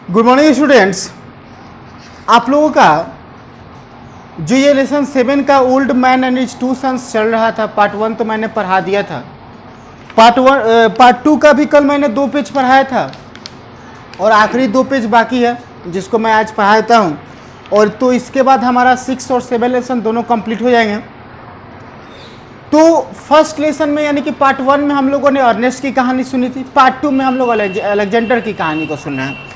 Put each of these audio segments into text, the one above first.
Good morning students. आप लोगों का जो ये लेसन 7 का old man and his two sons चल रहा था, पार्ट 1 तो मैंने पढ़ा दिया था। पार्ट 2 का भी कल मैंने 2 पेज पढ़ाया था और आखिरी 2 पेज बाकी है जिसको मैं आज पढ़ाता हूँ। और तो इसके बाद हमारा 6 और 7 लेसन दोनों कंप्लीट हो जाएंगे। तो फर्स्ट लेसन में यानी कि पार्ट 1 में हम लोगों ने अर्नेस्ट की कहानी सुनी थी, पार्ट 2 में हम लोग अलेक्जेंडर की कहानी को सुन रहे हैं।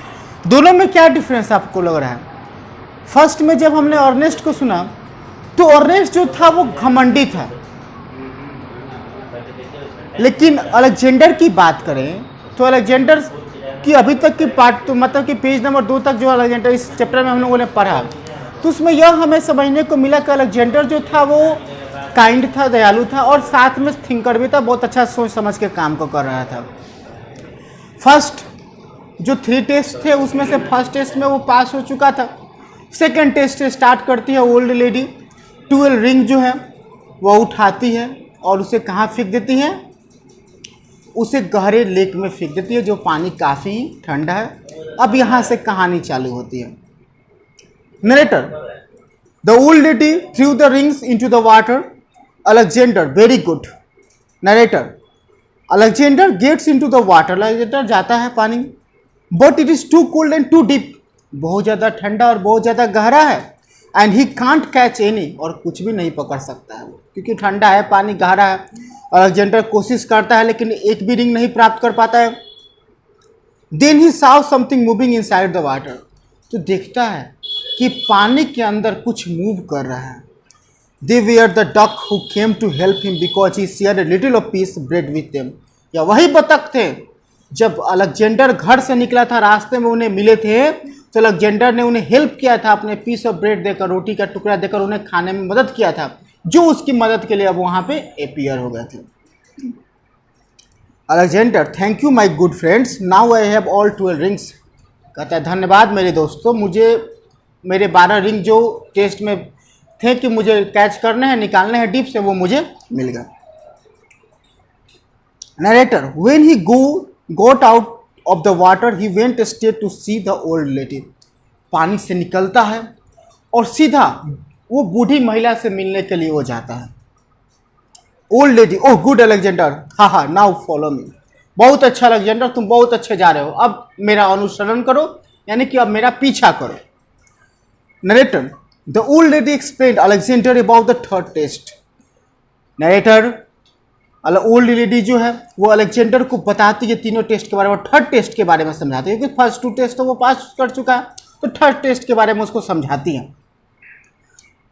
दोनों में क्या डिफरेंस आपको लग रहा है? फर्स्ट में जब हमने अर्नेस्ट को सुना तो अर्नेस्ट जो था वो घमंडी था, लेकिन अलेक्जेंडर की बात करें तो अलेक्जेंडर की अभी तक की पार्ट तो मतलब कि पेज नंबर 2 तक जो अलेक्जेंडर इस चैप्टर में हम लोगों ने पढ़ा तो उसमें यह हमें समझने को मिला कि अलेक्जेंडर जो था वो काइंड था, दयालु था और साथ में थिंकर भी था, बहुत अच्छा सोच समझ के काम को कर रहा था। फर्स्ट जो 3 टेस्ट थे उसमें से फर्स्ट टेस्ट में वो पास हो चुका था। सेकंड टेस्ट से स्टार्ट करती है ओल्ड लेडी, 12 रिंग जो है वो उठाती है और उसे कहाँ फेंक देती है? उसे गहरे लेक में फेंक देती है जो पानी काफ़ी ठंडा है। अब यहाँ से कहानी चालू होती है। Narrator, the old lady threw the rings into the water. Alexander, very good. Narrator, Alexander gets into the water. Alexander जाता है पानी, but it is too cold and too deep. बहुत ज़्यादा ठंडा और बहुत ज़्यादा गहरा है। And he can't catch any, और कुछ भी नहीं पकड़ सकता है क्योंकि ठंडा है, पानी गहरा है। अलेक्जेंडर कोशिश करता है लेकिन एक भी रिंग नहीं प्राप्त कर पाता है। Then he saw something moving inside the water. तो देखता है कि पानी के अंदर कुछ मूव कर रहा है। They were the duck who came to help him because he share a little of piece bread with them. या वही बतख थे जब अलेक्जेंडर घर से निकला था, रास्ते में उन्हें मिले थे तो अलेक्जेंडर ने उन्हें हेल्प किया था, अपने पीस ऑफ ब्रेड देकर, रोटी का टुकड़ा देकर उन्हें खाने में मदद किया था, जो उसकी मदद के लिए अब वहाँ पे अपीयर हो गए थे। Alexander, thank you my good friends, now I have all 12 rings. कहता है धन्यवाद मेरे दोस्तों, मुझे मेरे 12 रिंग जो टेस्ट में थे कि मुझे कैच करने हैं, निकालने हैं डीप से, वो मुझे मिल गए। Narrator, when he got out of the water he went straight to see the old lady. पानी से निकलता है और सीधा वो बूढ़ी महिला से मिलने के लिए वो जाता है। Old lady, oh good Alexander, हाँ हाँ, नाउ फॉलो मी। बहुत अच्छा अलेक्जेंडर, तुम बहुत अच्छे जा रहे हो, अब मेरा अनुसरण करो, यानी कि अब मेरा पीछा करो। Narrator, the old lady explained Alexander about the third test. Narrator, old lady जो है वो अलेक्जेंडर को बताती है तीनों टेस्ट के बारे में, थर्ड टेस्ट के बारे में समझाती है, क्योंकि फर्स्ट 2 टेस्ट तो वो पास कर चुका है, तो थर्ड टेस्ट के बारे में उसको समझाती है।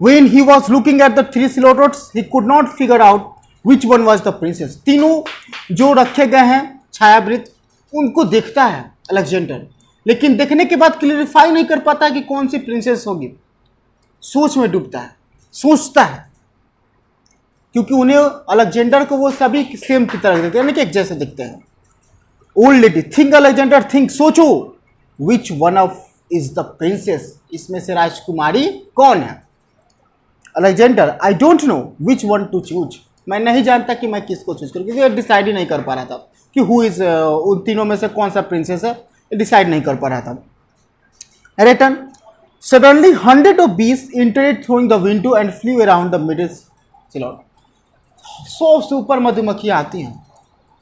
When he was looking at the 3 silhouettes, he could not figure out which one was the princess. तीनों जो रखे गए हैं छायावृत, उनको देखता है अलेक्जेंडर, लेकिन देखने के बाद क्लियरिफाई नहीं कर पाता कि कौन सी प्रिंसेस होगी। सोच में डूबता है, सोचता है, क्योंकि उन्हें अलेक्जेंडर को वो सभी सेम की तरह दिखते हैं, यानी कि एक जैसे दिखते हैं। Old lady, think Alexander, think, सोचो, which one of is the princess, इसमें से राजकुमारी कौन है? Alexander, I don't know which one to choose. मैं नहीं जानता कि मैं किसको चूज करूँ, क्योंकि डिसाइड ही नहीं कर पा रहा था कि हु इज उन तीनों में से कौन सा प्रिंसेस है, डिसाइड नहीं कर पा रहा था। Return, suddenly 100 of bees entered throwing the window and flew around the middle silhouette. 100 से ऊपर मधुमक्खियाँ आती हैं।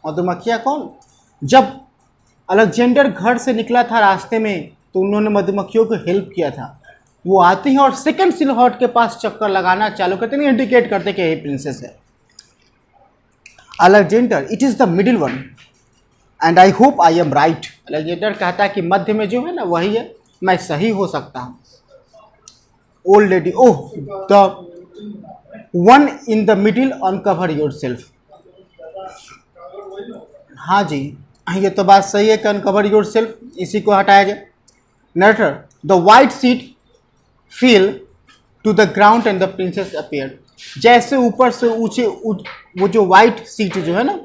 मधुमक्खियाँ कौन? जब अलेक्जेंडर घर से निकला था रास्ते में तो उन्होंने मधुमक्खियों को हेल्प किया था, वो आती हैं और सेकंड सिलहट के पास चक्कर लगाना चालू करते हैं, इंडिकेट करते कि ये प्रिंसेस है। Alexander, it is the middle one and I hope I am right. Alexander कहता है कि मध्य में जो है ना वही है, मैं सही हो सकता हूँ। Old lady, oh the one in the middle, uncover your self. हाँ जी, ये तो बात सही है कि अनकवर योर सेल्फ, इसी को हटाया जाए। Narrator, the white seat fell to the ground and the princess appeared. जैसे ऊपर से ऊंचे वो जो वाइट सीट जो है ना,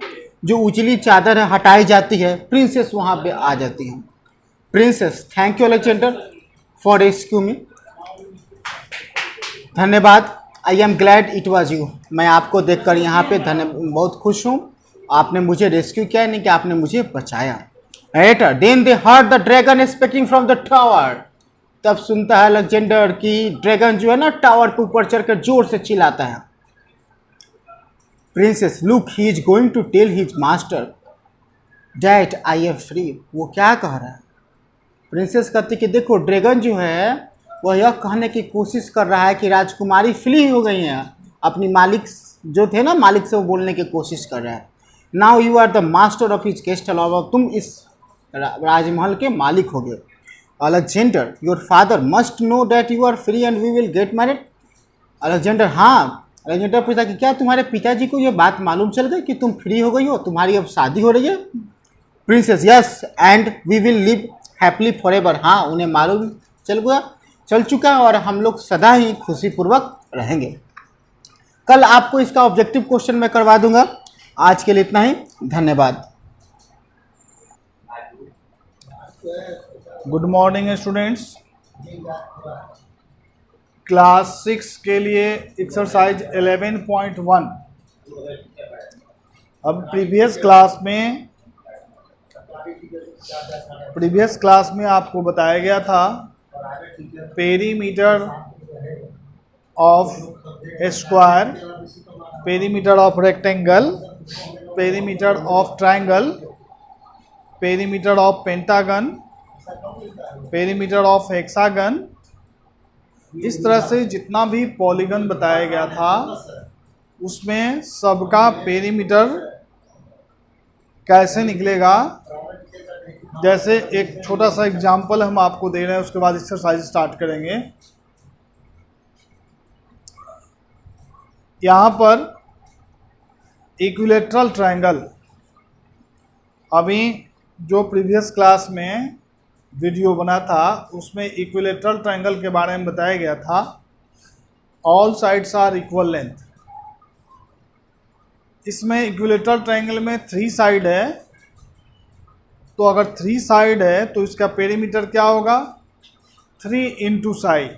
जो उजली चादर है, हटाई जाती है, प्रिंसेस वहाँ पे आ जाती है। Princess, thank you Alexander for rescue me. धन्यवाद, I am glad it was you. मैं आपको देखकर यहाँ पे बहुत खुश हूँ, आपने मुझे रेस्क्यू किया, नहीं कि आपने मुझे बचाया। Later, then they heard the dragon speaking from the tower. तब सुनता है अलेक्जेंडर कि ड्रैगन जो है ना टावर के ऊपर चढ़कर जोर से चिल्लाता है। Princess look he is going to tell his master that I am free. वो क्या कह रहा है? प्रिंसेस कहती कि देखो ड्रैगन जो है वह यह कहने की कोशिश कर रहा है कि राजकुमारी फ्री हो गई हैं। अपनी मालिक जो थे ना, मालिक से वो बोलने की कोशिश कर रहा है। Now you are the master of his castle, और तुम इस राजमहल के मालिक हो गए। Alexander your father must know that you are free and we will get married. Alexander, हाँ। अलेक्जेंडर पूछा कि क्या तुम्हारे पिताजी को यह बात मालूम चल गई कि तुम फ्री हो गई हो, तुम्हारी अब शादी हो रही है? Princess yes and we will live happily forever. हाँ, उन्हें मालूम चल चुका है और हम लोग सदा ही खुशीपूर्वक रहेंगे। कल आपको इसका ऑब्जेक्टिव क्वेश्चन मैं करवा दूंगा। आज के लिए इतना ही, धन्यवाद। Good morning students. क्लास 6 के लिए एक्सरसाइज 11.1। अब प्रीवियस क्लास में आपको बताया गया था perimeter of square, perimeter of rectangle, perimeter of triangle, perimeter of pentagon, perimeter of hexagon. इस तरह से जितना भी पॉलीगन बताया गया था उसमें सबका पेरीमीटर कैसे निकलेगा, जैसे एक छोटा सा एग्जांपल हम आपको दे रहे हैं, उसके बाद एक्सरसाइज स्टार्ट करेंगे। यहाँ पर इक्विलेटरल ट्रायंगल, अभी जो प्रीवियस क्लास में वीडियो बना था उसमें इक्विलेटरल ट्रायंगल के बारे में बताया गया था। All sides are equal length. इसमें इक्विलेटरल ट्रायंगल में 3 साइड है, तो अगर 3 साइड है तो इसका पेरीमीटर क्या होगा? 3 इंटू साइड।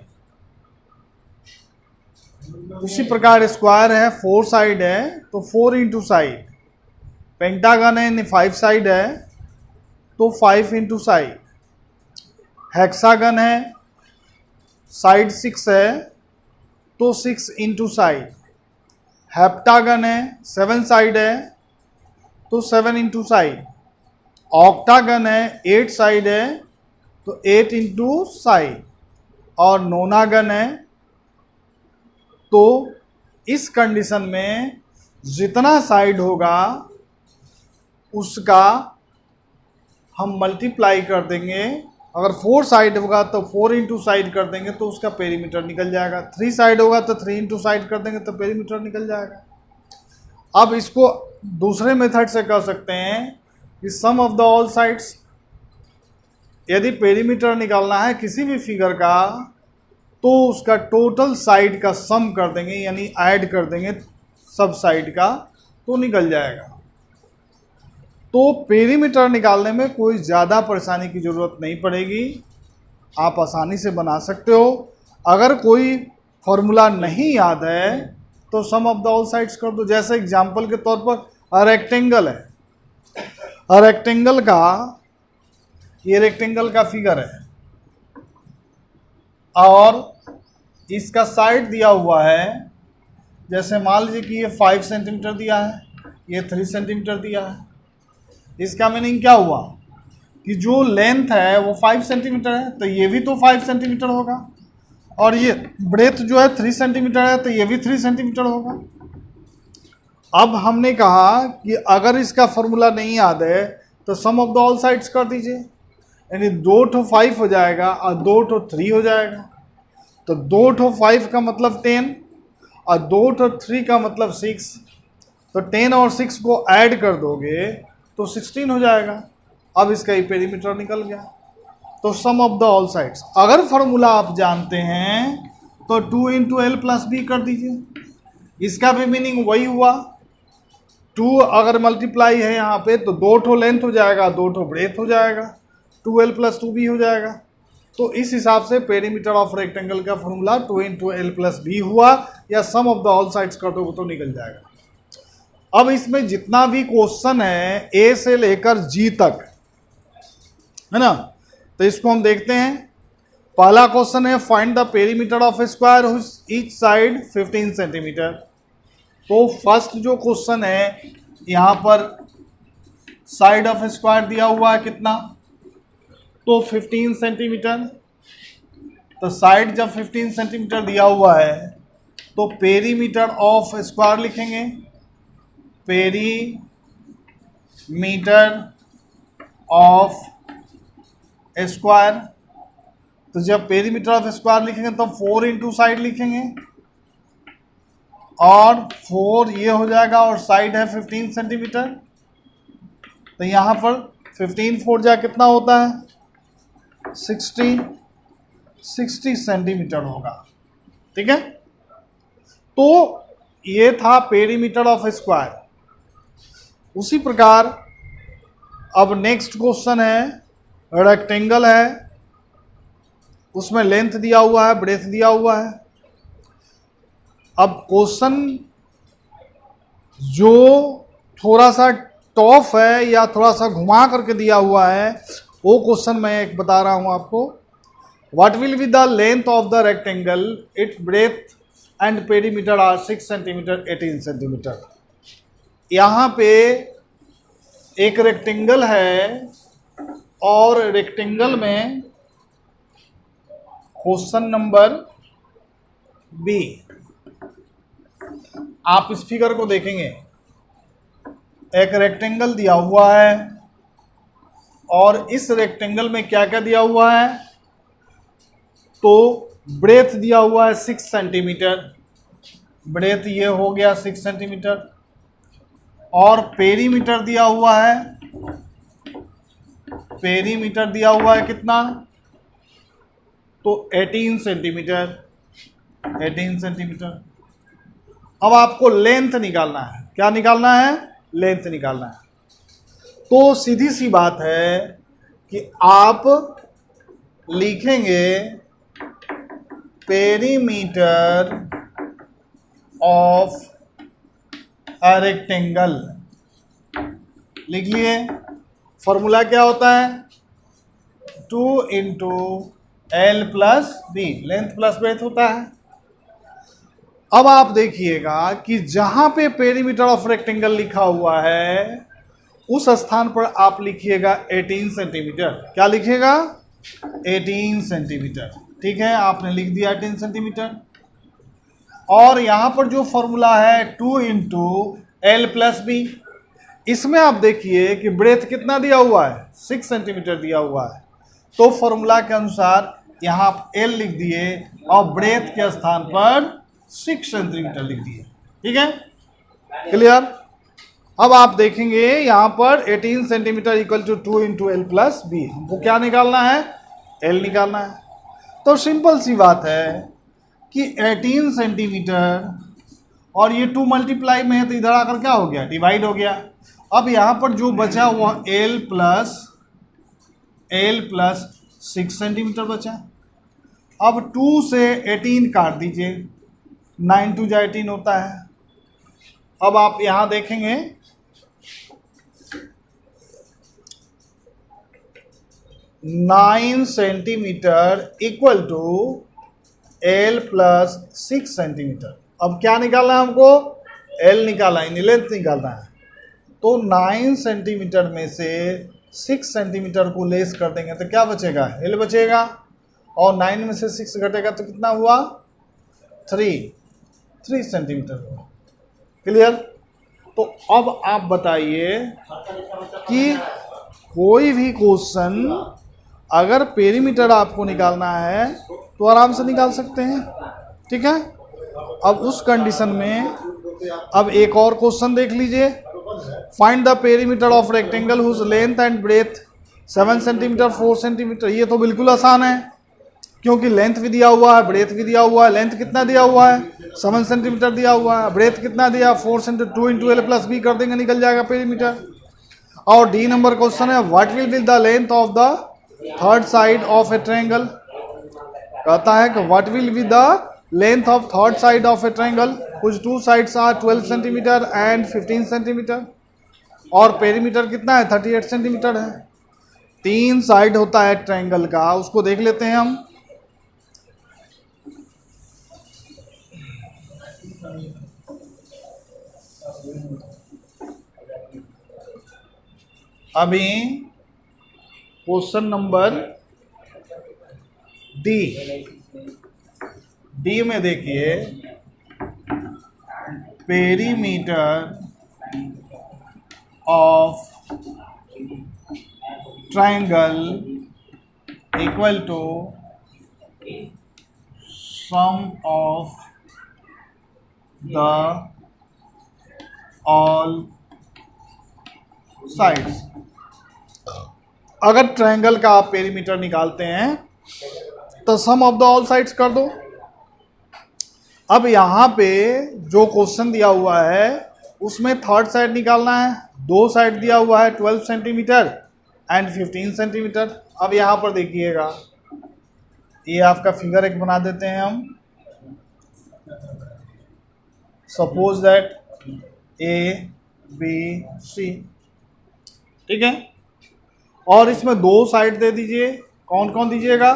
उसी प्रकार स्क्वायर है, 4 साइड है तो 4 इंटू साइड। पेंटागन है, 5 साइड है तो 5 इंटू साइड। हेक्सागन है, साइड 6 है तो 6 इंटू साइड। हेप्टागन है, 7 साइड है तो 7 इंटू साइड। ऑक्टागन है, 8 साइड है तो 8 इंटू साइड। और नोनागन है। तो इस कंडीशन में जितना साइड होगा उसका हम मल्टीप्लाई कर देंगे। अगर 4 साइड होगा तो 4 इंटू साइड कर देंगे तो उसका पेरीमीटर निकल जाएगा। 3 साइड होगा तो 3 इंटू साइड कर देंगे तो पेरीमीटर निकल जाएगा। अब इसको दूसरे मेथड से कर सकते हैं कि सम ऑफ द ऑल साइड्स। यदि पेरीमीटर निकालना है किसी भी फिगर का तो उसका टोटल साइड का सम कर देंगे, यानी ऐड कर देंगे सब साइड का, तो निकल जाएगा। तो पेरीमीटर निकालने में कोई ज़्यादा परेशानी की ज़रूरत नहीं पड़ेगी, आप आसानी से बना सकते हो। अगर कोई फॉर्मूला नहीं याद है तो sum of the all sides कर दो। जैसे एग्जांपल के तौर पर रेक्टेंगल है, रेक्टेंगल का ये रेक्टेंगल का फिगर है और इसका साइड दिया हुआ है। जैसे मान लीजिए कि ये 5 सेंटीमीटर दिया है, ये 3 सेंटीमीटर दिया है। इसका मीनिंग क्या हुआ कि जो लेंथ है वो 5 सेंटीमीटर है तो ये भी तो 5 सेंटीमीटर होगा, और ये ब्रेथ जो है 3 सेंटीमीटर है तो ये भी 3 सेंटीमीटर होगा। अब हमने कहा कि अगर इसका फॉर्मूला नहीं याद है तो sum of the all sides कर दीजिए, यानी 2 ठो 5 हो जाएगा और 2 ठो 3 हो जाएगा। तो 2 ठो 5 का मतलब 10 और 2 ठो 3 का मतलब 6। तो 10 और 6 को ऐड कर दोगे तो 16 हो जाएगा। अब इसका ही पेरीमीटर निकल गया। तो sum of the all sides, अगर फॉर्मूला आप जानते हैं तो 2 इंटू एल प्लस बी कर दीजिए। इसका भी मीनिंग वही हुआ। 2 अगर मल्टीप्लाई है यहाँ पे तो 2 ठो लेंथ हो जाएगा, 2 ठो ब्रेथ हो जाएगा, 2l प्लस 2b हो जाएगा। तो इस हिसाब से पेरीमीटर ऑफ रेक्टेंगल का formula 2 into L plus B हुआ, या sum of the all sides कर दोगे तो निकल जाएगा। अब इसमें जितना भी क्वेश्चन है ए से लेकर जी तक, है ना। तो इसको हम देखते हैं। पहला क्वेश्चन है find the perimeter of square each side 15 centimetre. तो फर्स्ट जो क्वेश्चन है यहाँ पर साइड ऑफ स्क्वायर दिया हुआ है कितना, तो 15 सेंटीमीटर। तो साइड जब 15 सेंटीमीटर दिया हुआ है तो पेरीमीटर ऑफ स्क्वायर लिखेंगे, पेरीमीटर ऑफ स्क्वायर। तो जब पेरीमीटर ऑफ स्क्वायर लिखेंगे तो 4 इंटू साइड लिखेंगे और 4 ये हो जाएगा और साइड है 15 सेंटीमीटर। तो यहाँ पर 15 4 जा कितना होता है 60 सेंटीमीटर होगा। ठीक है, तो ये था पेरीमीटर ऑफ स्क्वायर। उसी प्रकार अब नेक्स्ट क्वेश्चन है रेक्टेंगल है, उसमें लेंथ दिया हुआ है, ब्रेथ दिया हुआ है। अब क्वेश्चन जो थोड़ा सा टॉफ है या थोड़ा सा घुमा करके दिया हुआ है वो क्वेश्चन मैं एक बता रहा हूं आपको। What will be the length of the rectangle, its breadth and perimeter are 6 centimetre 18 centimetre. यहाँ पे एक रेक्टेंगल है और रेक्टेंगल में क्वेश्चन नंबर बी, आप इस फिगर को देखेंगे, एक रेक्टेंगल दिया हुआ है और इस रेक्टेंगल में क्या क्या दिया हुआ है, तो ब्रेथ दिया हुआ है 6 सेंटीमीटर, ब्रेथ ये हो गया 6 सेंटीमीटर, और पेरीमीटर दिया हुआ है, पेरीमीटर दिया हुआ है कितना, तो 18 सेंटीमीटर, 18 सेंटीमीटर। अब आपको लेंथ निकालना है। क्या निकालना है, लेंथ निकालना है। तो सीधी सी बात है कि आप लिखेंगे पेरीमीटर ऑफ अ रेक्टेंगल, लिख लिए। फॉर्मूला क्या होता है, 2 into L plus B, length plus breadth होता है। अब आप देखिएगा कि जहां पे पेरीमीटर ऑफ रेक्टेंगल लिखा हुआ है उस स्थान पर आप लिखिएगा 18 सेंटीमीटर। क्या लिखिएगा, 18 सेंटीमीटर। ठीक है, आपने लिख दिया 18 सेंटीमीटर। और यहां पर जो फॉर्मूला है 2 इंटू एल प्लस बी, इसमें आप देखिए कि ब्रेथ कितना दिया हुआ है, 6 सेंटीमीटर दिया हुआ है। तो फॉर्मूला के अनुसार यहाँ आप एल लिख दिए और ब्रेथ के स्थान पर 6 सेंटीमीटर लिख दिए। ठीक है, क्लियर। अब आप देखेंगे यहाँ पर 18 centimetre equal to 2 into L plus B, हमको क्या निकालना है, एल निकालना है। तो सिंपल सी बात है कि 18 सेंटीमीटर और ये 2 मल्टीप्लाई में है तो इधर आकर क्या हो गया, डिवाइड हो गया। अब यहाँ पर जो बचा हुआ एल प्लस 6 सेंटीमीटर बचा। अब 2 से 18 काट दीजिए, 9 2 जा 18 होता है। अब आप यहां देखेंगे 9 centimetre equal to L plus 6 centimetre. अब क्या निकालना है हमको, एल निकालना है, लेंथ निकालना है। तो 9 सेंटीमीटर में से 6 सेंटीमीटर को लेस कर देंगे तो क्या बचेगा, एल बचेगा, और 9 में से 6 घटेगा तो कितना हुआ, 3 सेंटीमीटर हुआ। क्लियर। तो अब आप बताइए कि कोई भी क्वेश्चन अगर पेरीमीटर आपको निकालना है तो आराम से निकाल सकते हैं। ठीक है, अब उस कंडीशन में अब एक और क्वेश्चन देख लीजिए। Find the perimeter of rectangle whose length and breadth 7 centimetre 4 centimetre. ये तो बिल्कुल आसान है क्योंकि लेंथ भी दिया हुआ है, ब्रेथ भी दिया हुआ है। लेंथ कितना दिया हुआ है, 7 सेंटीमीटर दिया हुआ है। ब्रेथ कितना दिया, 4 centimetre. 2 into L plus B कर देंगे, निकल जाएगा पेरीमीटर। और डी नंबर क्वेश्चन है what will be the length of the third side of a triangle. कहता है कि what will be the length of third side of a triangle कुछ 2 sides are 12 centimetre and 15 centimetre. और perimeter कितना है, 38 centimetre है। 3 side होता है ट्रायंगल का, उसको देख लेते हैं हम। अभी क्वेश्चन नंबर डी में देखिए, perimeter of triangle equal to sum of the all sides. अगर ट्रायंगल का आप पेरीमीटर निकालते हैं तो sum of the all sides कर दो। अब यहाँ पे जो क्वेश्चन दिया हुआ है उसमें थर्ड साइड निकालना है। 2 साइड दिया हुआ है 12 सेंटीमीटर एंड 15 सेंटीमीटर। अब यहाँ पर देखिएगा, ये आपका फिगर एक बना देते हैं हम। Suppose that A B C, ठीक है, और इसमें 2 साइड दे दीजिए। कौन कौन दीजिएगा?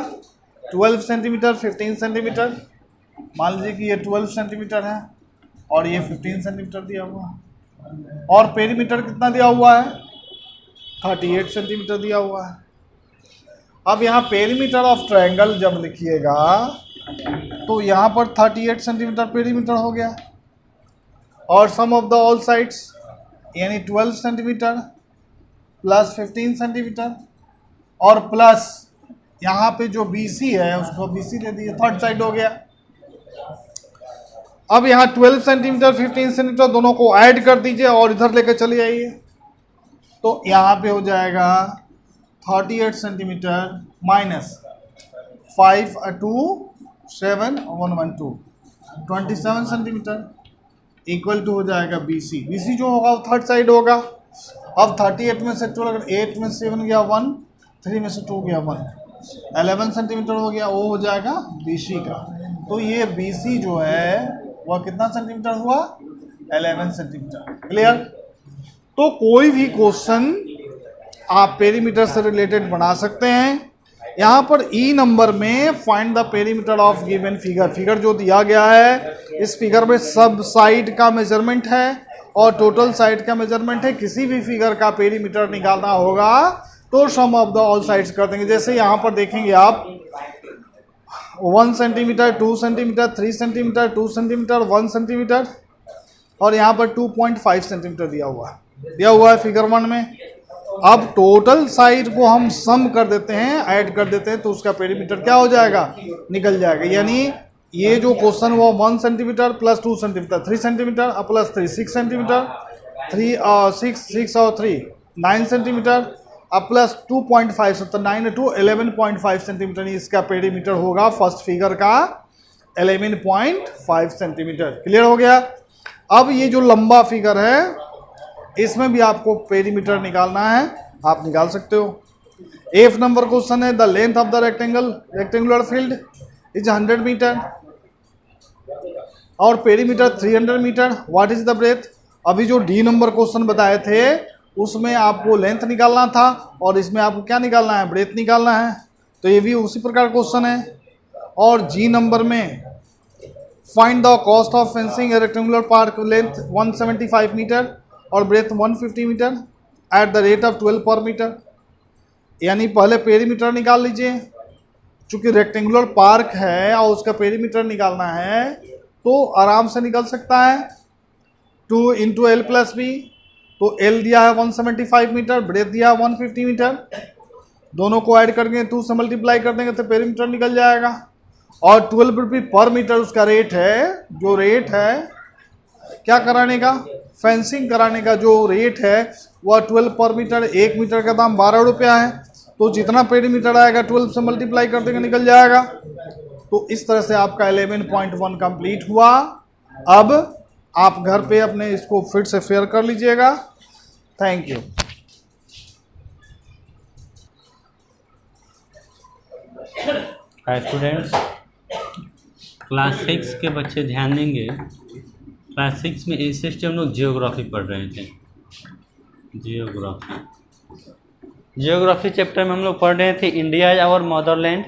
12 सेंटीमीटर, 15 सेंटीमीटर। मान लीजिए कि ये 12 सेंटीमीटर है और ये 15 सेंटीमीटर दिया हुआ है, और पेरीमीटर कितना दिया हुआ है? 38 सेंटीमीटर दिया हुआ है। अब यहाँ पेरीमीटर ऑफ ट्रायंगल जब लिखिएगा तो यहाँ पर 38 सेंटीमीटर पेरीमीटर हो गया, और सम ऑफ द ऑल साइड्स यानी 12 सेंटीमीटर प्लस 15 सेंटीमीटर, और प्लस यहाँ पे जो BC है उसको BC दे दिए, थर्ड साइड हो गया। अब यहाँ 12 सेंटीमीटर 15 सेंटीमीटर दोनों को ऐड कर दीजिए और इधर लेकर चले आइए, तो यहाँ पे हो जाएगा 38 centimetre minus 5 2 7 1 1 2 27 centimetre equal to हो जाएगा BC। BC जो होगा वो थर्ड साइड होगा। अब 38 में से 12, 8 में से 7 गया 1, 3 में से 2 गया 1, 11 सेंटीमीटर हो गया, वो हो जाएगा BC का। तो ये BC जो है वह कितना सेंटीमीटर हुआ? 11 सेंटीमीटर। क्लियर? तो कोई भी क्वेश्चन आप पेरीमीटर से रिलेटेड बना सकते हैं। यहाँ पर E नंबर में find the perimeter of given figure, figure जो दिया गया है इस फिगर में सब साइड का मेजरमेंट है और टोटल साइड का मेजरमेंट है। किसी भी फिगर का पेरीमीटर निकालना होगा तो sum of the all sides कर देंगे। जैसे यहाँ पर देखेंगे आप 1 centimetre, 2 centimetre, 3 centimetre, 2 centimetre, 1 centimetre, और यहाँ पर 2.5 सेंटीमीटर दिया हुआ है फिगर 1 में। अब टोटल साइड को हम सम कर देते हैं, ऐड कर देते हैं, तो उसका पेरीमीटर क्या हो जाएगा? निकल जाएगा। यानी ये जो क्वेश्चन वो 1 centimetre plus 2 centimetre 3 centimetre plus 3 6 centimetre, 6 और 3 9 सेंटीमीटर, अब प्लस 2.5 तो 9 टू 11.5 सेंटीमीटर इसका पेरीमीटर होगा। फर्स्ट फिगर का 11.5 सेंटीमीटर। क्लियर हो गया? अब ये जो लंबा फिगर है इसमें भी आपको पेरीमीटर निकालना है, आप निकाल सकते हो। 8 नंबर क्वेश्चन है, the length of the rectangular field is 100 metre और perimeter 300 metre. What is the breath? अभी जो D नंबर क्वेश्चन बताए थे उसमें आपको लेंथ निकालना था और इसमें आपको क्या निकालना है? ब्रेथ निकालना है। तो ये भी उसी प्रकार क्वेश्चन है। और G नंबर में find the cost of fencing a rectangular park, length 175 metre और breadth 150 metre at the rate of 12 per metre. यानी पहले पेरीमीटर निकाल लीजिए, चूंकि रेक्टेंगुलर पार्क है और उसका पेरीमीटर निकालना है तो आराम से निकल सकता है। 2 × L + B, तो L दिया है 175 मीटर, ब्रेथ दिया है 150 मीटर, दोनों को ऐड करके 2 से मल्टीप्लाई कर देंगे तो पेरीमीटर निकल जाएगा। और 12 रुपये पर मीटर उसका रेट है। जो रेट है क्या कराने का? फेंसिंग कराने का जो रेट है वह 12 पर मीटर। 1 मीटर का दाम 12 रुपया है, तो जितना पेरीमीटर आएगा 12 से मल्टीप्लाई कर देंगे निकल जाएगा। तो इस तरह से आपका 11.1 कंप्लीट हुआ। अब आप घर पे अपने इसको फिर से फेयर कर लीजिएगा। Thank you. स्टूडेंट्स, क्लास 6 के बच्चे ध्यान देंगे। क्लास 6 में इस सिस्टम हम लोग जियोग्राफी पढ़ रहे थे। जियोग्राफी जियोग्राफी चैप्टर में हम लोग पढ़ रहे थे इंडिया इज आवर मदरलैंड।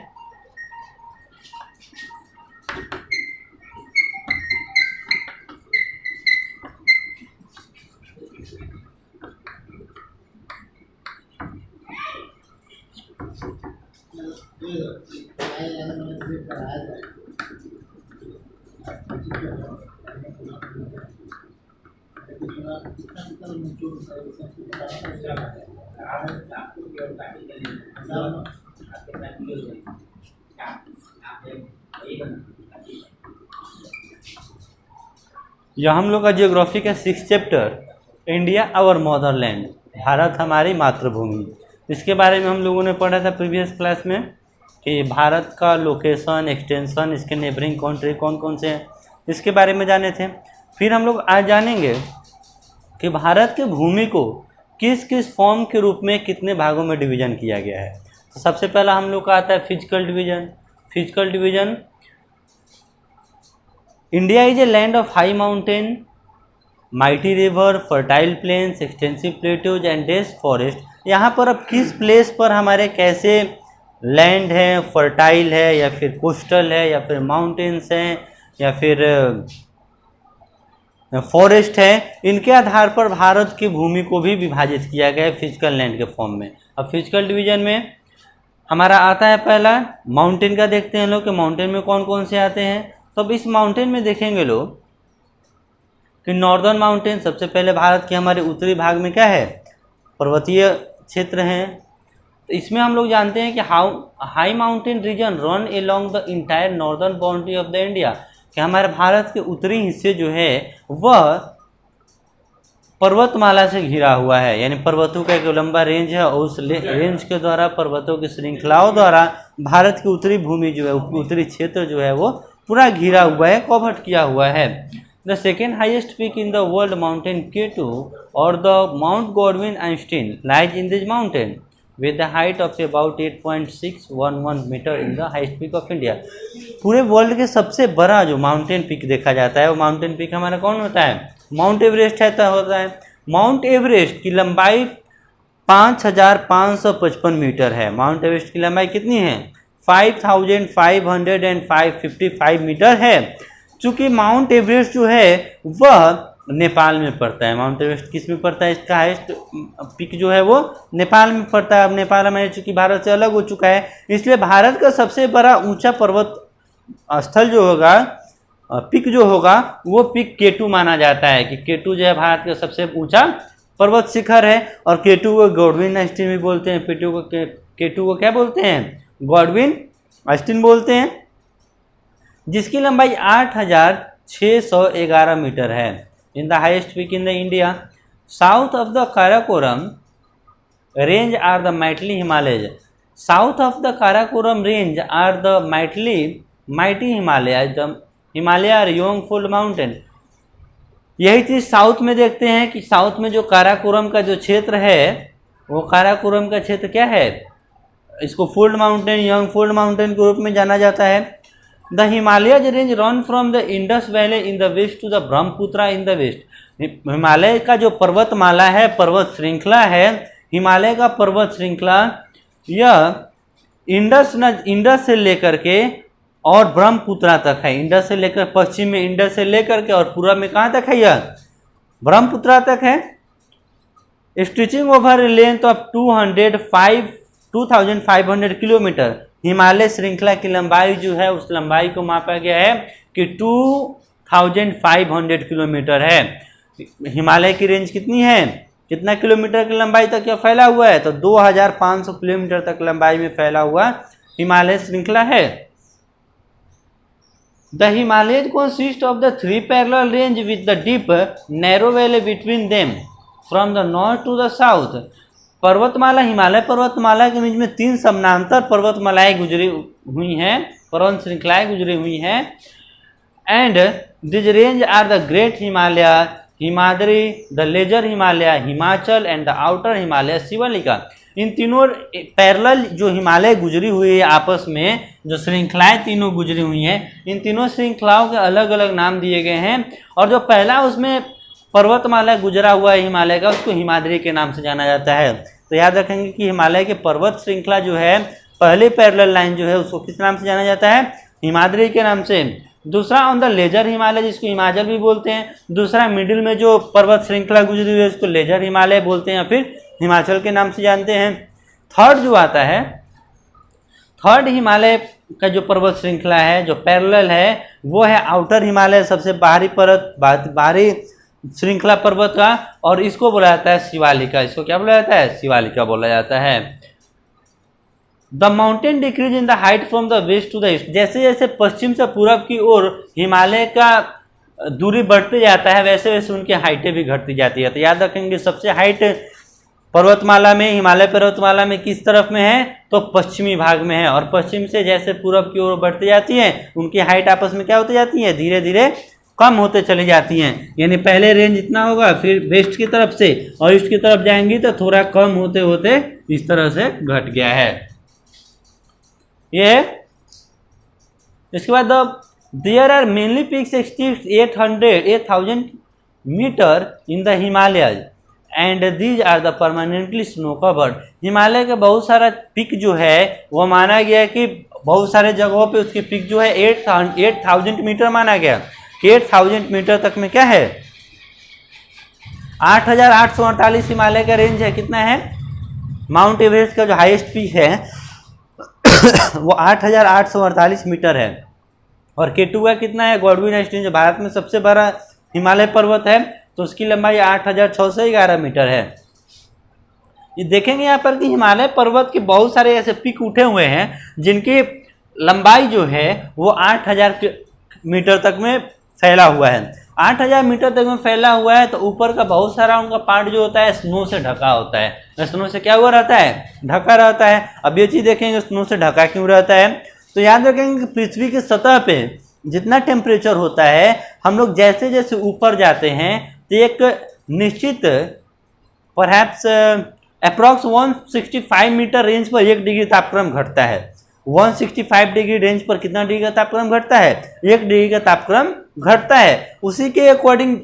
यह हम लोग का जियोग्राफी का 6th chapter India our motherland, Bharat हमारी मातृभूमि। इसके बारे में हम लोगों ने पढ़ा था प्रीवियस क्लास में कि भारत का लोकेशन, एक्सटेंशन, इसके नेबरिंग कंट्री कौन कौन से हैं, इसके बारे में जाने थे। फिर हम लोग आज जानेंगे कि भारत के भूमि को किस किस फॉर्म के रूप में कितने भागों में डिवीजन किया गया है। तो सबसे पहला हम लोग का आता है physical division. Physical division, India is a land of high mountain, mighty river, fertile planes, extensive plateaus and dense forest. यहाँ पर अब किस प्लेस पर हमारे कैसे लैंड है, फर्टाइल है या फिर कोस्टल है या फिर माउंटेन्स हैं या फिर फॉरेस्ट है, इनके आधार पर भारत की भूमि को भी विभाजित किया गया है फिजिकल लैंड के फॉर्म में। अब फिजिकल डिवीजन में हमारा आता है पहला माउंटेन का। देखते हैं लोग कि माउंटेन में कौन कौन से आते हैं। तो अब इस माउंटेन में देखेंगे लोग कि नॉर्दर्न माउंटेन, सबसे पहले भारत के हमारे उत्तरी भाग में क्या है, पर्वतीय क्षेत्र हैं। तो इसमें हम लोग जानते हैं कि high mountain region run along the entire northern boundary of the India, कि हमारे भारत के उत्तरी हिस्से जो है वह पर्वतमाला से घिरा हुआ है, यानी पर्वतों का एक लंबा रेंज है और उस रेंज के द्वारा, पर्वतों की श्रृंखलाओं द्वारा भारत की उत्तरी भूमि जो है, उत्तरी क्षेत्र जो है वो पूरा घिरा हुआ है, कवर्ड किया हुआ है। The second highest peak in the world mountain K2 और the Mount Godwin Austen lies in this mountain with the height of about 8.611 metre in the highest peak of India. पूरे वर्ल्ड के सबसे बड़ा जो mountain peak देखा जाता है वो माउंटेन पीक हमारा कौन होता है, माउंट एवरेस्ट होता है। माउंट एवरेस्ट की लंबाई 5555 मीटर है। माउंट एवरेस्ट की लंबाई कितनी है, 5555 मीटर है। चूँकि माउंट एवरेस्ट जो है वह नेपाल में पड़ता है। माउंट एवरेस्ट किस में पड़ता है, इसका हाइस्ट पीक जो है वो नेपाल में पड़ता है। अब नेपाल हमारे चूँकि भारत से अलग हो चुका है, इसलिए भारत का सबसे बड़ा ऊंचा पर्वत स्थल जो होगा, पीक जो होगा, वो पीक K2 माना जाता है कि K2 जो है भारत का सबसे ऊंचा पर्वत शिखर है। और K2 को गॉडविन आइंस्टीन भी बोलते हैं। K2 को क्या बोलते हैं, गॉडविन आइंस्टीन बोलते हैं, जिसकी लंबाई 8611 मीटर है। In the highest peak in the India south of the Karakoram range are the mighty Himalayas. South of the Karakoram range are the mighty Himalaya, the Himalaya are young fold mountain. यही चीज़ साउथ में देखते हैं कि साउथ में जो काराकोरम का जो क्षेत्र है, वो काराकोरम का क्षेत्र क्या है, इसको फोल्ड माउंटेन, योंगफोल्ड माउंटेन के रूप में जाना जाता है। The Himalaya range run from the Indus valley in the west to the Brahmaputra in the west. Himalaya का जो पर्वतमाला है, पर्वत श्रृंखला है, हिमालय का पर्वत श्रृंखला यह इंडस से लेकर के और ब्रह्मपुत्रा तक है। इंडस से लेकर पश्चिम में इंडस से लेकर के और पूर्व में कहाँ तक है, यह ब्रह्मपुत्रा तक है। Stretching over A length of 2500 kilometre. Himalaya श्रृंखला की लंबाई जो है, उस लंबाई को मापा गया है कि 2500 किलोमीटर है। हिमालय की रेंज कितनी है, कितना किलोमीटर की लंबाई तक यह फैला हुआ है, तो 2500 किलोमीटर तक लंबाई में फैला हुआ हिमालय श्रृंखला है। The Himalaya consist of the 3 parallel range with the deep narrow valley between them from the north to the south. पर्वतमाला, हिमालय पर्वतमाला के बीच में 3 समानांतर पर्वतमालाएं गुजरी हुई हैं, पर्वत श्रृंखलाएं गुजरी हुई हैं। And this range are the great Himalaya, Himadri, the lesser Himalaya, Himachal and the outer Himalaya Shivalik. इन तीनों पैरेलल जो हिमालय गुजरी हुई है, आपस में जो श्रृंखलाएं तीनों गुजरी हुई हैं, इन तीनों श्रृंखलाओं के अलग अलग नाम दिए गए हैं। और जो पहला उसमें पर्वतमाला गुजरा हुआ है हिमालय का, उसको हिमाद्री के नाम से जाना जाता है। तो याद रखेंगे कि हिमालय के पर्वत श्रृंखला जो है, पहले पैरेलल लाइन जो है उसको किस नाम से जाना जाता है? हिमाद्री के नाम से। दूसरा ऑन द लेजर हिमालय, जिसको हिमाचल भी बोलते हैं। दूसरा मिडिल में जो पर्वत श्रृंखला गुजरी हुई है उसको लेजर हिमालय बोलते हैं या फिर हिमाचल के नाम से जानते हैं। थर्ड जो आता है, थर्ड हिमालय का जो पर्वत श्रृंखला है जो पैरेलल है वो है आउटर हिमालय, सबसे बाहरी बाहरी श्रृंखला पर्वत का, और इसको बोला जाता है शिवालिका। इसको क्या बोला जाता है? शिवालिका बोला जाता है। The mountain decrease in the height from the west to the east, जैसे जैसे पश्चिम से पूरब की ओर हिमालय का दूरी बढ़ते जाता है वैसे वैसे उनकी हाइटें भी घटती जाती है। तो याद रखेंगे सबसे हाइट पर्वतमाला में, हिमालय पर्वतमाला में किस तरफ में है? तो पश्चिमी भाग में है, और पश्चिम से जैसे पूरब की ओर बढ़ती जाती है उनकी हाइट आपस में क्या होती जाती है? धीरे धीरे कम होते चली जाती हैं। यानी पहले रेंज इतना होगा, फिर वेस्ट की तरफ से और ईस्ट की तरफ जाएंगी तो थोड़ा कम होते होते इस तरह से घट गया है ये। इसके बाद there are mainly peaks 8,000 metre in the Himalayas and these are the permanently snow covered. Himalaya का बहुत सारा पिक जो है वो माना गया है कि बहुत सारे जगहों पे उसकी पिक जो है 8,000 मीटर माना गया कि 8,000 मीटर तक में क्या है? 8,848 हिमालय का रेंज है। कितना है? माउंट एवरेस्ट का जो हाईएस्ट पीक है वो 8,848 मीटर है। और केटू का कितना है? गॉडविन एस्टीन जो भारत में सबसे बड़ा हिमालय पर्वत है तो उसकी लंबाई 8,611 मीटर है। ये देखेंगे यहाँ पर कि हिमालय पर्वत के बहुत सारे ऐसे पिक उठे हुए हैं जिनकी लंबाई जो है वो 8,000 मीटर तक में फैला हुआ है। 8,000 मीटर तक में फैला हुआ है तो ऊपर का बहुत सारा उनका पार्ट जो होता है स्नो से ढका होता है। स्नो से क्या हुआ रहता है? ढका रहता है। अब ये चीज़ देखेंगे स्नो से ढका क्यों रहता है। तो याद रखेंगे कि पृथ्वी की सतह पे जितना टेम्परेचर होता है, हम लोग जैसे जैसे ऊपर जाते हैं तो एक निश्चित परहैप्स अप्रॉक्स 165 मीटर रेंज पर 1 डिग्री तापक्रम घटता है। 165 डिग्री रेंज पर कितना डिग्री का तापक्रम घटता है? 1 डिग्री का तापक्रम घटता है। उसी के अकॉर्डिंग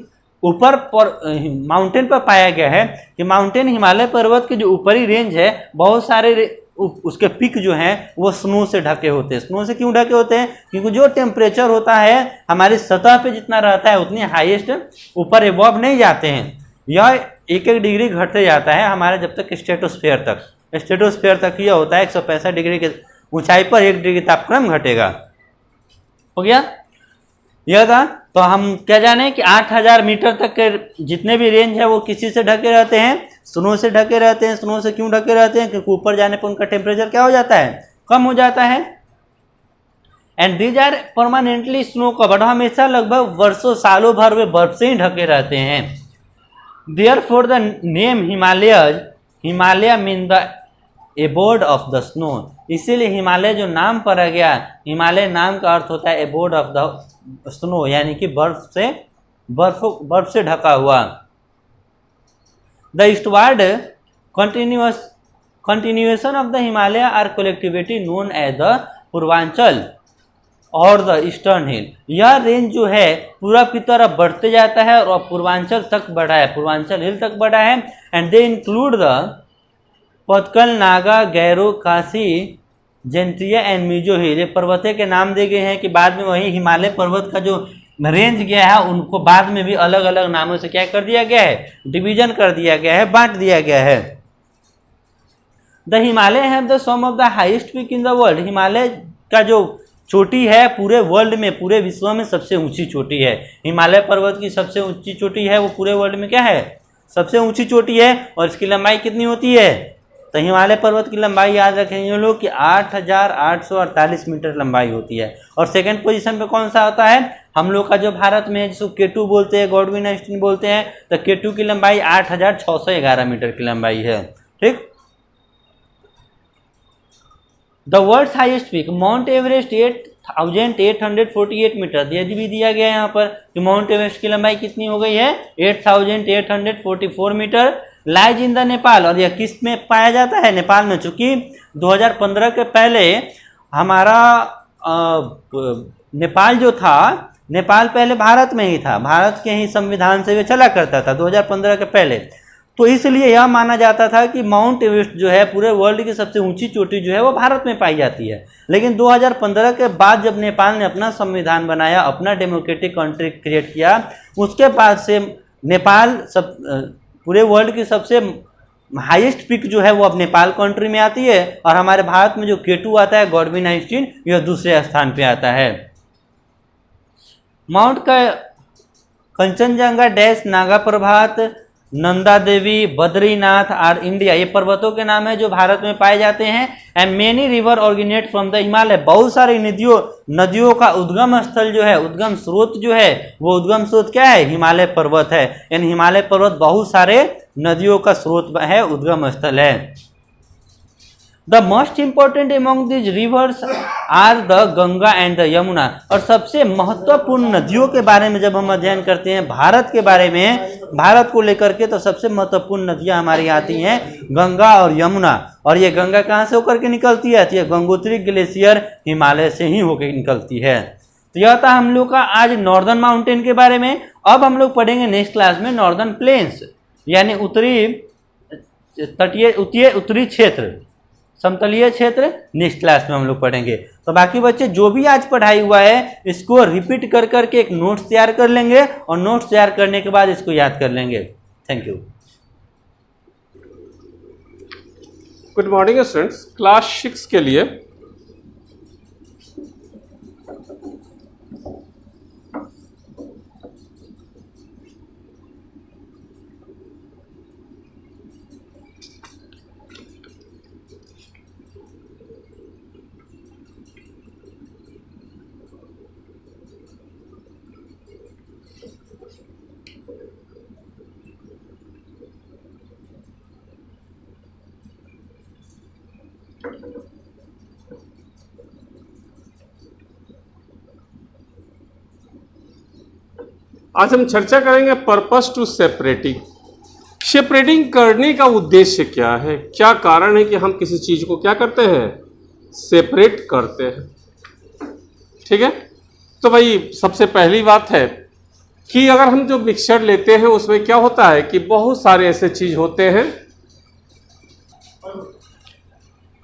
ऊपर पर माउंटेन पर पाया गया है कि माउंटेन हिमालय पर्वत के जो ऊपरी रेंज है बहुत सारे उसके पिक जो हैं वो स्नो से ढके होते हैं। स्नो से क्यों ढके होते हैं? क्योंकि जो टेम्परेचर होता है हमारी सतह पे जितना रहता है उतनी हाईएस्ट ऊपर एबव नहीं जाते हैं। यह 1-1 डिग्री घटते जाता है हमारे जब तक स्ट्रेटोस्फीयर तक। स्ट्रेटोस्फीयर तक यह होता है 165 डिग्री के ऊंचाई पर 1 डिग्री तापक्रम घटेगा। हो गया? यह था। तो हम क्या जाने कि 8,000 मीटर तक के जितने भी रेंज है वो किसी से ढके रहते हैं? स्नो से ढके रहते हैं। स्नो से क्यों ढके रहते हैं? क्योंकि ऊपर जाने पर उनका टेम्परेचर क्या हो जाता है? कम हो जाता है। And these are permanently snow covered, हमेशा लगभग वर्षों सालों भर वे बर्फ से ही ढके रहते हैं। Therefore the name Himalaya mean the abode of the snow, इसीलिए हिमालय जो नाम पड़ा गया, हिमालय नाम का अर्थ होता है एबोर्ड ऑफ द स्नो, यानी कि बर्फ से ढका हुआ। The eastward continuation of the Himalaya are collectivity known as the Purvanchal और द ईस्टर्न हिल। यह रेंज जो है पूरब की तरफ बढ़ते जाता है और पूर्वांचल तक बढ़ा है, पूर्वांचल हिल तक बढ़ा है। And they include the Patkai, Naga, Garo, Khasi, Jaintia and Mizo hill. ये पर्वतों के नाम दिए गए हैं कि बाद में वही हिमालय पर्वत का जो रेंज गया है उनको बाद में भी अलग अलग नामों से क्या कर दिया गया है? डिवीजन कर दिया गया है, बांट दिया गया है। The Himalaya have the some of the highest peak in the world. Himalaya का जो चोटी है पूरे वर्ल्ड में, पूरे विश्व में सबसे ऊंची चोटी है। हिमालय पर्वत की सबसे ऊंची चोटी है वो पूरे वर्ल्ड में क्या है? सबसे ऊंची चोटी है। और इसकी लंबाई कितनी होती है? तो हिमालय पर्वत की लंबाई याद रखेंगे लोग कि 8,848 मीटर लंबाई होती है। और सेकंड पोजीशन पे कौन सा होता है? हम लोग का जो भारत में है जिसको केटू बोलते हैं, गॉडविन एस्टीन बोलते हैं, तो केटू की लंबाई 8,611 मीटर की लंबाई है। ठीक। The world's highest peak Mount Everest 8,848 metre. यदि भी दिया गया है यहाँ पर कि माउंट एवरेस्ट की लंबाई कितनी हो गई है? 8,844 metre. Lies in the Nepal, और यह किस में पाया जाता है? नेपाल में। चूंकि 2015 के पहले हमारा नेपाल जो था, नेपाल पहले भारत में ही था, भारत के ही संविधान से वे चला करता था 2015 के पहले। तो इसलिए यह माना जाता था कि माउंट एवरेस्ट जो है पूरे वर्ल्ड की सबसे ऊंची चोटी जो है वो भारत में पाई जाती है। लेकिन 2015 के बाद जब नेपाल ने अपना संविधान बनाया, अपना डेमोक्रेटिक कंट्री क्रिएट किया, उसके बाद से नेपाल पूरे वर्ल्ड की सबसे हाईएस्ट पिक जो है वो अब नेपाल कंट्री में आती है, और हमारे भारत में जो K2 आता है गॉडविन 19 यह दूसरे स्थान पे आता है। माउंट का कंचनजंगा डैश, नागा पर्वत, नंदा देवी, बद्रीनाथ और इंडिया, ये पर्वतों के नाम है जो भारत में पाए जाते हैं। And many river originate from the Himalaya, बहुत सारी नदियों का उद्गम स्थल जो है, उद्गम स्रोत जो है वो उद्गम स्रोत क्या है, हिमालय पर्वत है। यानी हिमालय पर्वत बहुत सारे नदियों का स्रोत है, उद्गम स्थल है। The most important among these rivers are the Ganga and the Yamuna, और सबसे महत्वपूर्ण नदियों के बारे में जब हम अध्ययन करते हैं भारत के बारे में, भारत को लेकर के, तो सबसे महत्वपूर्ण नदियां हमारी आती हैं गंगा और यमुना। और ये गंगा कहाँ से होकर के निकलती है, तो ये गंगोत्री ग्लेशियर हिमालय से ही होकर निकलती है। तो यह था हम लोग का आज नॉर्दर्न माउंटेन के बारे में। अब हम लोग पढ़ेंगे नेक्स्ट क्लास में नॉर्दर्न प्लेन्स, यानी उत्तरी क्षेत्र, समतलीय क्षेत्र, नेक्स्ट क्लास में हम लोग पढ़ेंगे। तो बाकी बच्चे जो भी आज पढ़ाई हुआ है इसको रिपीट कर करके एक नोट्स तैयार कर लेंगे, और नोट्स तैयार करने के बाद इसको याद कर लेंगे। Thank you. Good morning students. Class 6 के लिए आज हम चर्चा करेंगे पर्पस टू सेपरेटिंग। सेपरेटिंग करने का उद्देश्य क्या है, क्या कारण है कि हम किसी चीज को क्या करते हैं, सेपरेट करते हैं। ठीक है, तो भाई सबसे पहली बात है कि अगर हम जो मिक्सचर लेते हैं उसमें क्या होता है कि बहुत सारे ऐसे चीज होते हैं।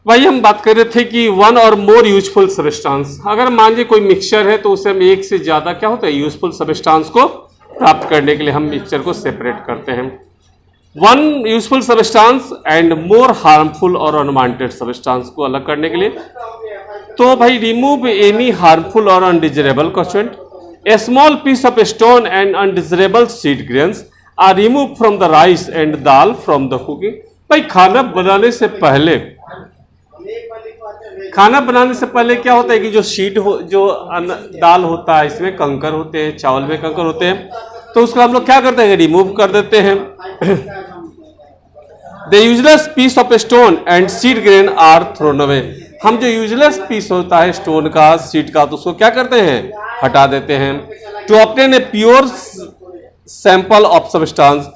वही हम बात कर रहे थे कि वन और मोर यूजफुल सब्सटेंस, अगर मान लीजिए कोई मिक्सचर है तो उससे हम एक से ज्यादा क्या होता है यूजफुल सब्सटेंस को प्राप्त करने के लिए हम मिक्सचर को सेपरेट करते हैं। One useful substance and more harmful और अनवांटेड सब्सटेंस को अलग करने के लिए। तो भाई रिमूव एनी हार्मफुल और undesirable constituent, a small piece of stone and undesirable seed grains are remove from the rice and dal from the cooking. भाई खाना बनाने से पहले क्या होता है कि जो सीड जो दाल होता है इसमें कंकर होते हैं, चावल में कंकर होते हैं, तो उसको हम लोग क्या करते हैं, रिमूव कर देते हैं। The useless piece of stone and seed grain are thrown away, हम जो यूजलेस पीस होता है स्टोन का, सीड का, तो उसको क्या करते हैं, हटा देते हैं। To obtain a pure sample of substance,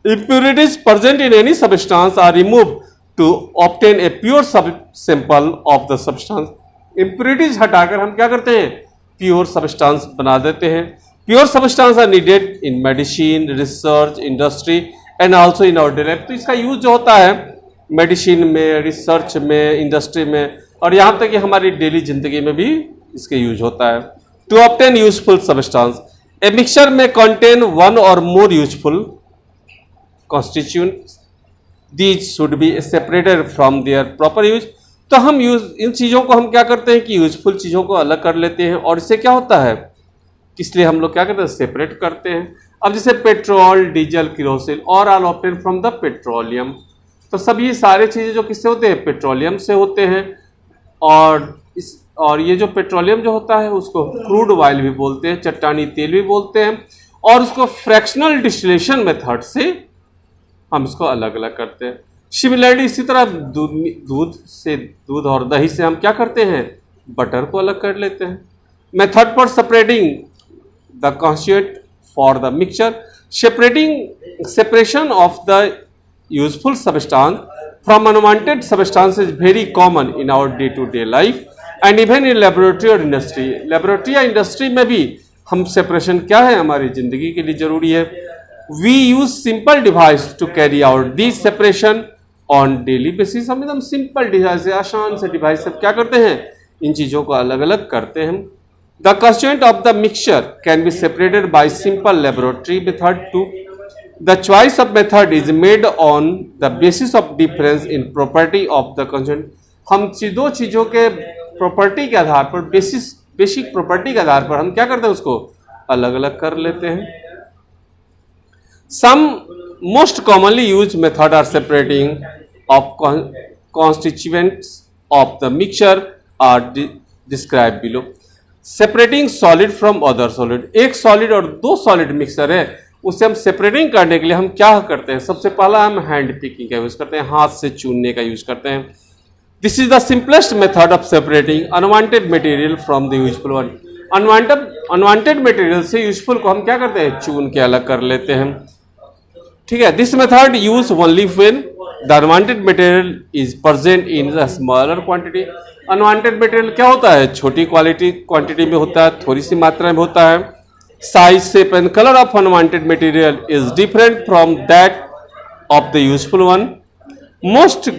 impurities present in any substance are removed to obtain a pure sample of the substance। impurities हटाकर हम क्या करते हैं, प्योर सब्सटेंस बना देते हैं। Pure substance are needed in medicine, research, industry and also in our daily life. तो इसका यूज जो होता है मेडिसिन में, रिसर्च में, इंडस्ट्री में, और यहाँ तक कि हमारी डेली जिंदगी में भी इसके यूज होता है। To obtain useful substance, a mixture में कंटेन वन और more useful constituents, these should be separated from their proper use। तो हम इन चीज़ों को हम क्या करते हैं कि यूजफुल चीज़ों को अलग कर लेते हैं, और इससे क्या होता है, इसलिए हम लोग क्या करते हैं, सेपरेट करते हैं। अब जैसे पेट्रोल, डीजल, किरोसिन और all obtain from the petroleum, तो सब ये सारे चीज़ें जो किससे होते हैं, पेट्रोलियम से होते हैं। और ये जो पेट्रोलियम जो होता है उसको क्रूड ऑयल भी बोलते हैं, चट्टानी तेल भी बोलते हैं, और उसको फ्रैक्शनल डिस्टिलेशन मेथड से हम इसको अलग अलग करते हैं। सिमिलरली इसी तरह दूध और दही से हम क्या करते हैं, बटर को अलग कर लेते हैं। Method for separating the constituent for the mixture, separation of the useful substance from unwanted substance is very common in our day to day life and even in laboratory और इंडस्ट्री। लेबोरेटरी या industry में भी हम separation क्या है, हमारी जिंदगी के लिए जरूरी है। We use simple device to carry out this separation on daily basis. हम एकदम सिंपल डिवाइस से, आसान से डिवाइस से क्या करते हैं, इन चीज़ों को अलग अलग करते हैं। The constituent of the mixture can be separated by simple laboratory method to the choice of method is made on the basis of difference in property of the constituent. हम दो चीज़ों के प्रॉपर्टी के आधार पर, बेसिक प्रॉपर्टी के आधार पर हम क्या करते हैं, उसको अलग अलग कर लेते हैं। Some most commonly use method are separating of constituents of the mixture are described below. Separating solid from other solid, एक solid और दो solid मिक्सर है, उसे हम सेपरेटिंग करने के लिए हम क्या करते हैं, सबसे पहला हम हैंड पिकिंग का यूज करते हैं, हाथ से चुनने का यूज करते हैं। This is the simplest method of separating unwanted material from the useful one. Unwanted material से यूजफुल को हम क्या करते हैं, चुन के अलग कर लेते हैं। ठीक है, this method use only when the unwanted material is present in the smaller quantity. Unwanted material क्या होता है, छोटी क्वांटिटी में होता है, थोड़ी सी मात्रा में होता है। Size, shape and colour of unwanted material is different from that of the useful one. Most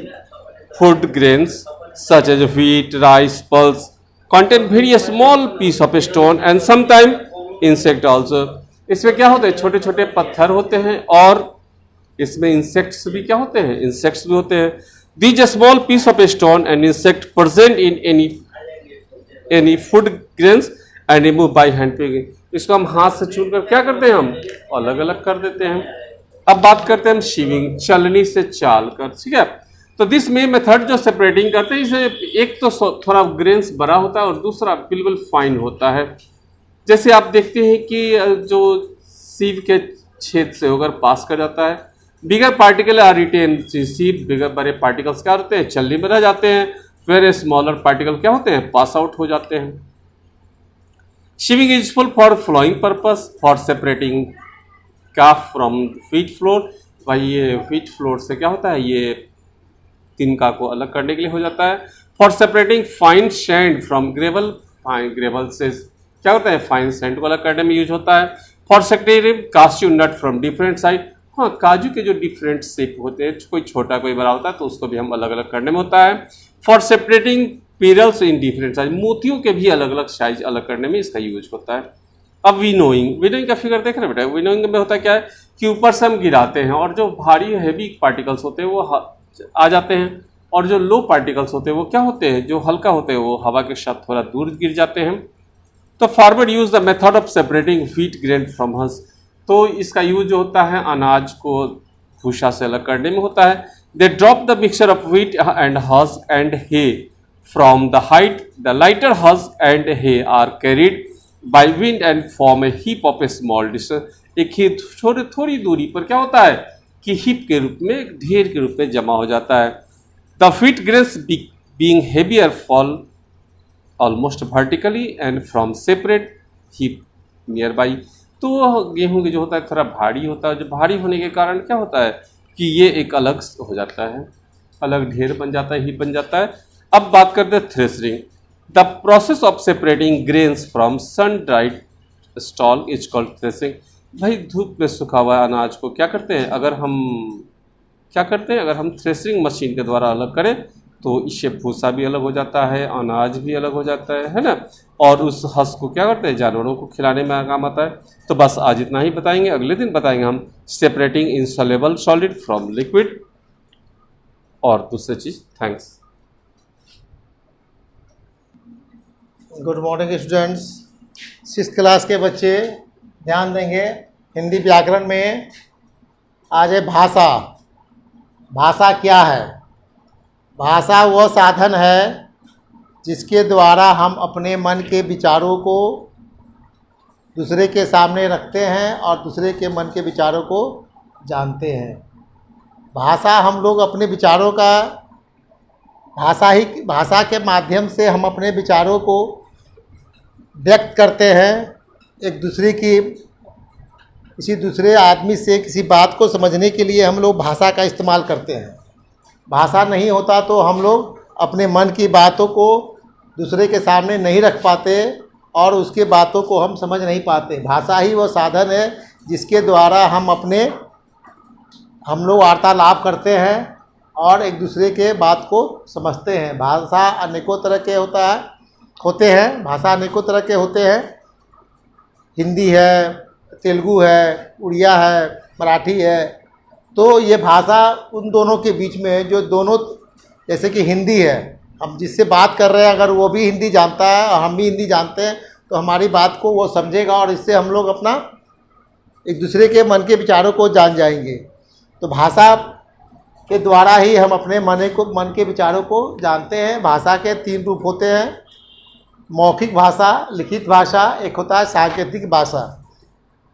food grains such as wheat, rice, pulse contain very small piece of stone and sometimes insect also। इसमें क्या होते हैं, छोटे छोटे पत्थर होते हैं और इसमें इंसेक्ट्स भी क्या होते हैं, इंसेक्ट्स भी होते हैं। These small piece of stone and insect present in any food grains and removed by hand picking। इसको हम हाथ से चुन कर क्या करते हैं, हम अलग अलग कर देते हैं। अब बात करते हैं हम शीविंग, चलनी से चाल कर। ठीक है, तो दिस में मेथड जो सेपरेटिंग करते हैं, इसे एक तो थोड़ा ग्रेन्स बड़ा होता है और दूसरा बिल्कुल फाइन होता है। जैसे आप देखते हैं कि जो सीव के छेद से होकर पास कर जाता है, बिगर पार्टिकल आर रिटेन, सीव बिगर बड़े पार्टिकल्स क्या होते हैं, चलनी में रह जाते हैं, फिर स्मॉलर पार्टिकल क्या होते हैं, पास आउट हो जाते हैं। Sieving is useful for flowing purpose, for separating chaff from wheat flour. भाई ये व्हीट फ्लोर से क्या होता है, ये तिनका को अलग करने के लिए हो जाता है। For separating fine sand from gravel, fine gravel से क्या होता है, फाइन सैंड को अलग करने में यूज होता है। For separating cashew nut from different side, हाँ काजू के जो डिफरेंट शेप होते हैं, कोई छोटा कोई बड़ा होता है, तो उसको भी हम अलग अलग करने में होता है। For separating perils in different size, मोतियों के भी अलग अलग साइज अलग करने में इसका यूज होता है। अब विनोइंग का फिगर देख रहे हैं बेटा, विनोइंग में होता क्या है कि ऊपर से हम गिराते हैं और जो भारी हैवी पार्टिकल्स होते हैं वो आ जाते हैं, और जो लो पार्टिकल्स होते हैं वो क्या होते हैं, जो हल्का होते हैं वो हवा के साथ थोड़ा दूर गिर जाते हैं। तो forward use the method of separating wheat grain from husk, तो इसका यूज जो होता है अनाज को भूसा से अलग करने में होता है। They drop the mixture of wheat and husk and hay from the height, the lighter husk and hay are carried by wind and form a heap of a small distance. एक ही थोड़ी दूरी पर क्या होता है कि हीप के रूप में, एक ढेर के रूप में जमा हो जाता है। The wheat grains being heavier fall almost vertically and from separate heap near by. तो गेहूं के जो होता है थोड़ा भारी होता है, जो भारी होने के कारण क्या होता है कि ये एक अलग हो जाता है, अलग ढेर बन जाता है, हीप बन जाता है। अब बात करते हैं threshing. The process of separating grains from sun dried stalk is called threshing. भाई धूप में सूखा हुआ अनाज को क्या करते हैं, अगर हम थ्रेशरिंग मशीन के द्वारा अलग करें तो इससे भूसा भी अलग हो जाता है, अनाज भी अलग हो जाता है ना, और उस हस को क्या करते हैं, जानवरों को खिलाने में काम आता है। तो बस आज इतना ही बताएंगे, अगले दिन बताएंगे हम separating insoluble solid from liquid और दूसरी चीज़। Thanks. Good morning students, 6th class के बच्चे ध्यान देंगे। हिंदी व्याकरण में आज है भाषा। भाषा क्या है? भाषा वह साधन है जिसके द्वारा हम अपने मन के विचारों को दूसरे के सामने रखते हैं और दूसरे के मन के विचारों को जानते हैं। भाषा हम लोग अपने विचारों का भाषा के माध्यम से हम अपने विचारों को व्यक्त करते हैं। एक दूसरे की किसी दूसरे आदमी से किसी बात को समझने के लिए हम लोग भाषा का इस्तेमाल करते हैं। भाषा नहीं होता तो हम लोग अपने मन की बातों को दूसरे के सामने नहीं रख पाते और उसके बातों को हम समझ नहीं पाते। भाषा ही वो साधन है जिसके द्वारा हम लोग वार्तालाप करते हैं और एक दूसरे के बात को समझते हैं। भाषा अनेकों तरह के होते हैं, भाषा अनेकों तरह के होते हैं। हिंदी है, तेलुगु है, उड़िया है, मराठी है। तो ये भाषा उन दोनों के बीच में है, जो दोनों, जैसे कि हिंदी है, हम जिससे बात कर रहे हैं अगर वो भी हिंदी जानता है और हम भी हिंदी जानते हैं तो हमारी बात को वो समझेगा और इससे हम लोग अपना एक दूसरे के मन के विचारों को जान जाएंगे। तो भाषा के द्वारा ही हम अपने मन के विचारों को जानते हैं। भाषा के 3 रूप होते हैं, मौखिक भाषा, लिखित भाषा, एक होता है सांकेतिक भाषा।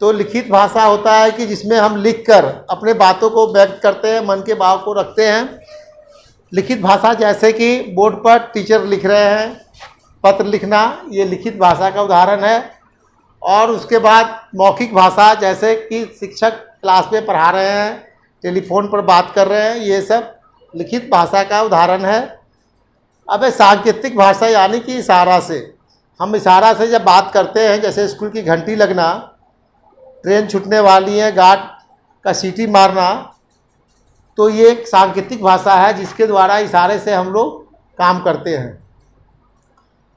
तो लिखित भाषा होता है कि जिसमें हम लिखकर अपने बातों को व्यक्त करते हैं, मन के भाव को रखते हैं। लिखित भाषा जैसे कि बोर्ड पर टीचर लिख रहे हैं, पत्र लिखना, ये लिखित भाषा का उदाहरण है। और उसके बाद मौखिक भाषा जैसे कि शिक्षक क्लास में पढ़ा रहे हैं, टेलीफोन पर बात कर रहे हैं, ये सब लिखित भाषा का उदाहरण है। अब सांकेतिक भाषा यानी कि इशारा से, हम इशारा से जब बात करते हैं, जैसे स्कूल की घंटी लगना, ट्रेन छूटने वाली है, गार्ड का सीटी मारना, तो ये एक सांकेतिक भाषा है जिसके द्वारा इशारे से हम लोग काम करते हैं।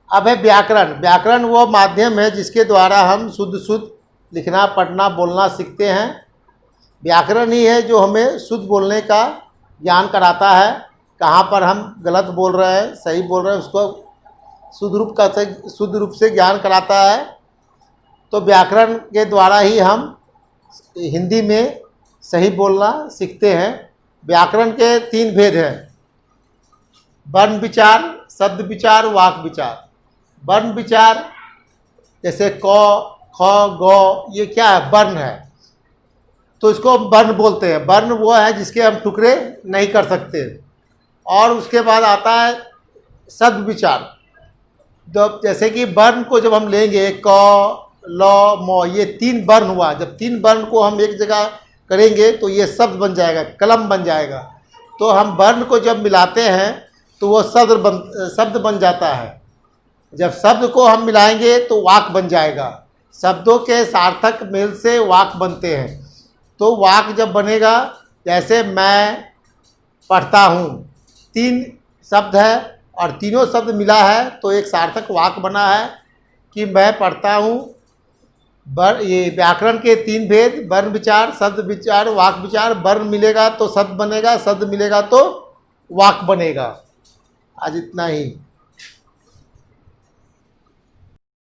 अब है व्याकरण। व्याकरण वो माध्यम है जिसके द्वारा हम शुद्ध लिखना, पढ़ना, बोलना सीखते हैं। व्याकरण ही है जो हमें शुद्ध बोलने का ज्ञान कराता है, कहाँ पर हम गलत बोल रहे हैं, सही बोल रहे हैं, उसको शुद्ध रूप से ज्ञान कराता है। तो व्याकरण के द्वारा ही हम हिंदी में सही बोलना सीखते हैं। व्याकरण के 3 भेद हैं, वर्ण विचार, शब्द विचार, वाक विचार। वर्ण विचार जैसे क, ख, ग, ये क्या है? वर्ण है, तो इसको वर्ण बोलते हैं। वर्ण वो है जिसके हम टुकड़े नहीं कर सकते। और उसके बाद आता है शब्द विचार। जैसे कि वर्ण को जब हम लेंगे, क, ल, म, ये 3 वर्ण हुआ, जब 3 वर्ण को हम एक जगह करेंगे तो ये शब्द बन जाएगा, कलम बन जाएगा। तो हम वर्ण को जब मिलाते हैं तो वो शब्द बन जाता है। जब शब्द को हम मिलाएंगे तो वाक बन जाएगा। शब्दों के सार्थक मेल से वाक बनते हैं। तो वाक जब बनेगा, जैसे मैं पढ़ता हूँ, 3 शब्द है और तीनों शब्द मिला है तो एक सार्थक वाक बना है कि मैं पढ़ता हूँ। ये व्याकरण के 3 भेद, वर्ण विचार, शब्द विचार, वाक विचार। वर्ण मिलेगा तो शब्द बनेगा, शब्द मिलेगा तो वाक बनेगा। आज इतना ही।